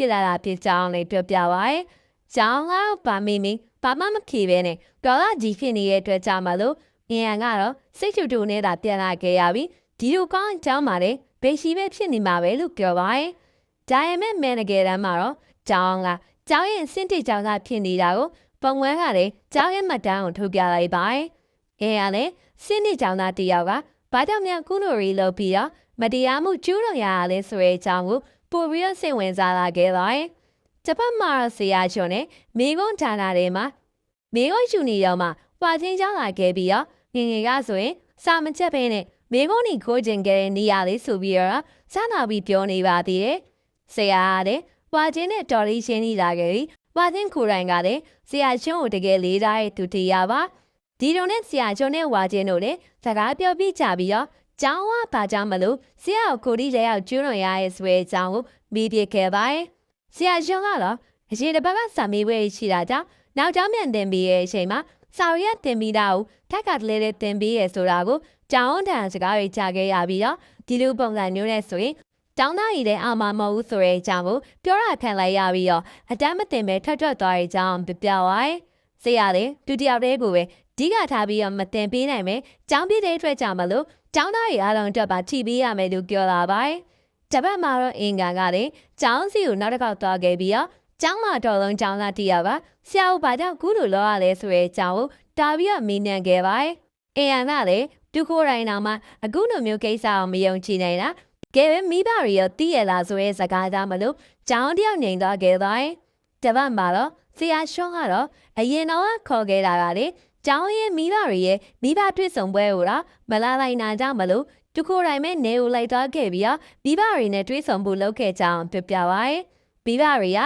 ဖြစ်လာတာဖြစ်ကြောင်းလည်းပြောပြပါရယ်။ကျောင်းကဗာမီမီဘာမှမဖြေပဲနဲ့ဒေါ်လာကြီးဖြစ်နေတဲ့အတွက်ကြောင့်မလို့အင်ရန်ကတော့စိတ်ချူတူနေတာပြန်လာခဲ့ရပြီဒီလိုကောင်းကျောင်းမှာလေဘေရှိပဲဖြစ်နေမှာပဲလို့ပြောပါရယ်။ဒါပေမဲ့မဲနဂယ်တန်းမှာတော့ကျောင်းရဲ့စင့်တိကျောင်းကဖြစ်နေတာကိုပုံဝဲကလည်းကျောင်းရဲ့မှတ်တမ်းကိုထုတ်ပြလိုက်ပါရယ်။အင်ရန်လည်းစင့်တိကျောင်းသားတယောက်ကဘာကြောင့်များကုလိုရီလုပ်ပြီးတော့မတရားမှုကျူးလွန်ရတာလဲဆိုတဲ့အကြောင်းကိုပိုပြီးတော့စိတ်ဝင်စားလာခဲ့ပါရယ်။ဂျပန်မှာဆရာချွန်နဲ့မိကွန်းဌာနတွေမှာမိကွန်းယူနီရောမှာပွာချင်းကျောင်းလာခဲ့ပြီးတော့ငငယ်ကဆိုရင်စာမချက်ပဲနဲ့မိကွန်းနီခိုးကျင်ခဲ့တဲ့နေရာလေးဆိုပြီးတော့စနာပြီးပြောနေပါသေးတယ်။ဆရာကလည်းပွာချင်းနဲ့တော်လေးရှင်းနေတာခဲ့ပြီးပွာချင်းကိုရိုင်းကလည်းဆရာချွန်းကိုတကယ်လေးထားတဲ့သူတရားပါဒီတုန်းနဲ့ဆရာချွန်းနဲ့ဝါချင်းတို့လည်းစကားပြောပြီးကြပြီးတော့ကျောင်းကဘာကြောင့်မလို့ဆရာကိုဒီတဲ့ရောက်ကျူးလွန်ရရဲ့ဆိုတဲ့အကြောင်းကိုမိပြခဲ့ပါရဲ့ဆရာချွန်းကတော့အရင်တစ်ပတ်ကစာမေးပွဲရှိတာကြောင့်နောက်ကျောင်းပြန်တင်ပြီးရဲ့အချိန်မှာစာရီရတင်ပြီးတာကိုထက်ကတလေးလေးတင်ပြီးရဲ့ဆိုတာကိုကျောင်းထံစကားတွေကြားခဲ့ရပြီးတော့ဒီလိုပုံစံမျိုးနဲ့ဆိုရင်ကျောင်းသားကြီးလည်းအာမမဟုတ်ဘူးဆိုတဲ့အကြောင်းကိုပြောရခံလိုက်ရပြီးတော့အတမ်းမတင်ပဲထွက်သွားတဲ့အကြောင်းပြပြပါရဲ့ဆရာလည်းဒုတိယတည်းကိုပဲဒီကထားပြီးတော့မတင်ပေးနိုင်ပဲကျောင်းပြတဲ့အတွက်ကြောင့်မလို့ကျောင်းသားရဲ့အားလုံးအတွက်ပါထိပေးရမယ်လို့ပြောလာပါတယ်။တပတ်မှာတော့အင်ကန်ကလည်းကျောင်းစီကိုနောက်တစ်ခေါက်သွားခဲ့ပြီးတော့ကျောင်းမှာတော်လုံးကျောင်းသားတယောက်ကဆရာဦးဘာကြောင့်ကူးလို့လောရလဲဆိုတဲ့အကြောင်းကိုတာပြီးတော့မေးနှံခဲ့ပါတယ်။အင်ကန်ကလည်းသူခိုးတိုင်းတော့မှအခုလိုမျိုးကိစ္စအောင်မယုံကြည်နိုင်တာကဲပဲမိဘတွေရောတည်ရလားဆိုတဲ့စကားကြောင့်မလို့ကျောင်းတယောက်ငြိမ်သွားခဲ့ပါတယ်။တပတ်မှာတော့ဆရာရှောင်းကတော့အရင်တော့ခေါ်ခဲ့တာကလေကျောင်းရဲ့မိဘတွေရဲ့မိဘတွေ့ဆုံပွဲကိုတော့မလာလိုက်နိုင်ကြမလို့သူခိုးတိုင်းမဲ့နေကိုလိုက်သွားခဲ့ပြီးတော့မိဘတွေနဲ့တွေ့ဆုံဖို့လုပ်ခဲ့ကြအောင်ပြပြပါရယ်မိဘတွေက